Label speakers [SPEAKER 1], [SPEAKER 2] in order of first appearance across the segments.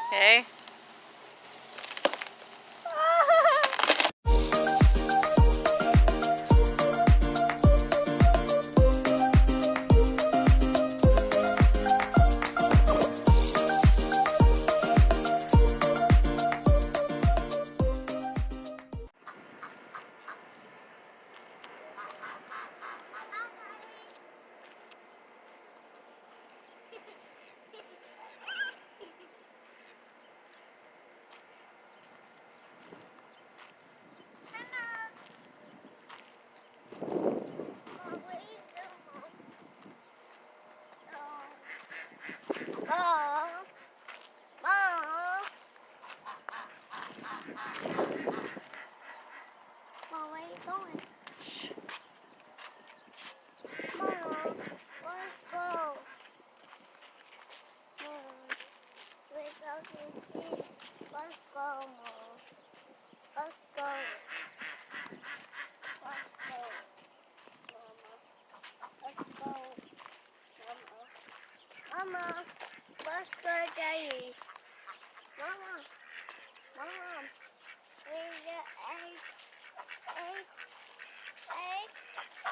[SPEAKER 1] Okay.
[SPEAKER 2] Mom, where you going? Mom, let's go. Mom, we go to the street. Let's go, Mom. Let's go. Let's go, Mama. Let's go, Mama. Mama, let's go, Daddy. Mama, Mama, where's the egg? Egg, egg.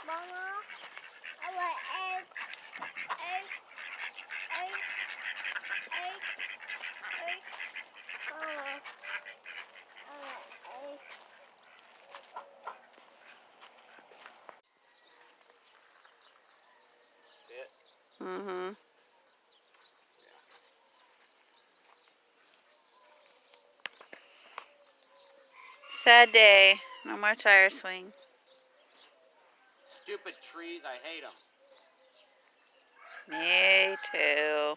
[SPEAKER 2] Mama, I want egg, egg, egg, egg, egg. Mama, I want egg.
[SPEAKER 3] See it?
[SPEAKER 1] Mm-hmm. Sad day. No more tire swing.
[SPEAKER 3] Stupid trees, I hate them.
[SPEAKER 1] Me too.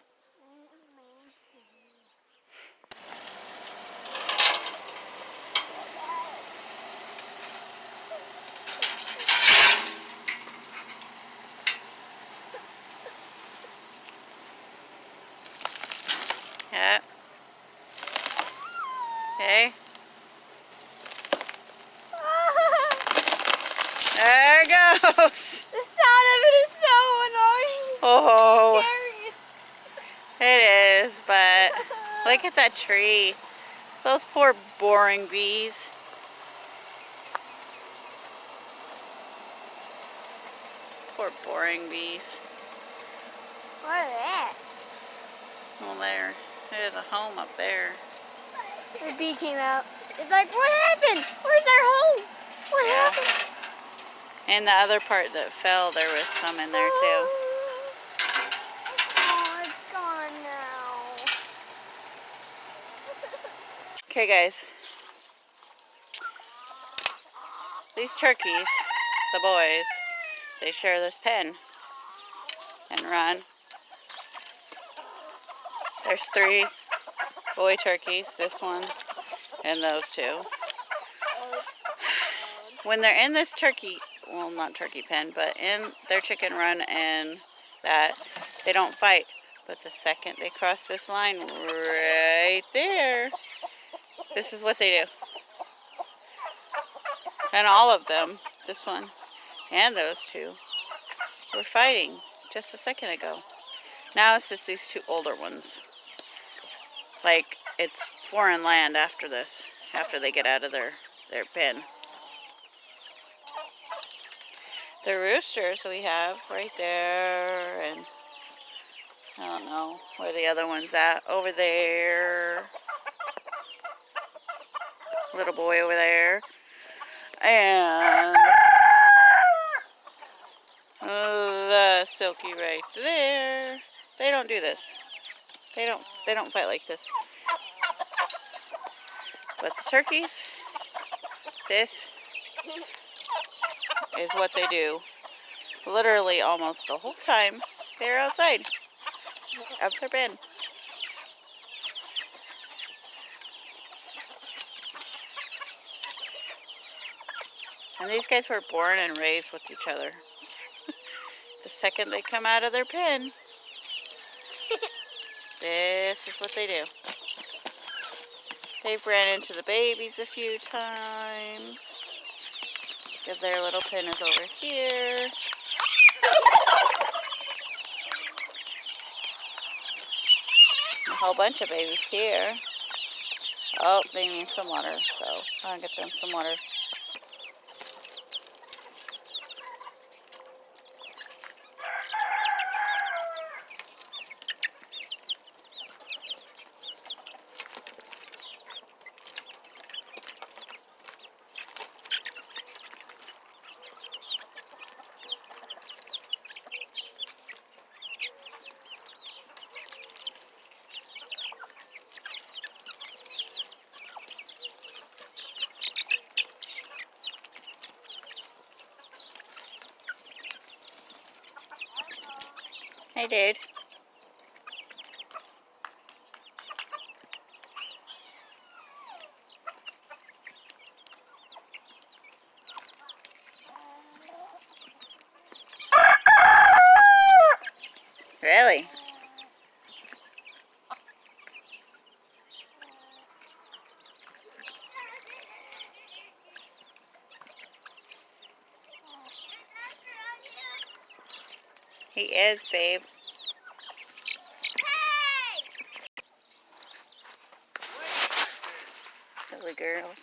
[SPEAKER 1] Yep. Okay. There it goes.
[SPEAKER 2] The sound of it is so annoying.
[SPEAKER 1] Oh,
[SPEAKER 2] Scary.
[SPEAKER 1] it is, but look at that tree. Those poor boring bees. Poor boring bees.
[SPEAKER 2] What is that?
[SPEAKER 1] Well, there's a home up there.
[SPEAKER 2] The bee came out. It's like, what happened? Where's our home? What happened?
[SPEAKER 1] And the other part that fell, there was some in there too.
[SPEAKER 2] Oh, it's gone now.
[SPEAKER 1] Okay, guys. These turkeys, the boys, they share this pen and run. There's 3 boy turkeys, this one and those 2. When they're in this turkey, well, not turkey pen, but in their chicken run and that, they don't fight. But the second they cross this line right there, this is what they do. And all of them, this one and those 2, were fighting just a second ago. Now it's just these 2 older ones. Like, it's foreign land after this, after they get out of their pen. The roosters we have right there, and I don't know where the other one's at. Over there. Little boy over there. And the silky right there. They don't do this. They don't fight like this. But the turkeys, this is what they do. Literally almost the whole time they're outside of their pen. And these guys were born and raised with each other. The second they come out of their pen, this is what they do. They've ran into the babies a few times because their little pen is over here. A whole bunch of babies here. Oh, they need some water, so I'll get them some water. Hey, dude. Really? He is, babe. Silly girls.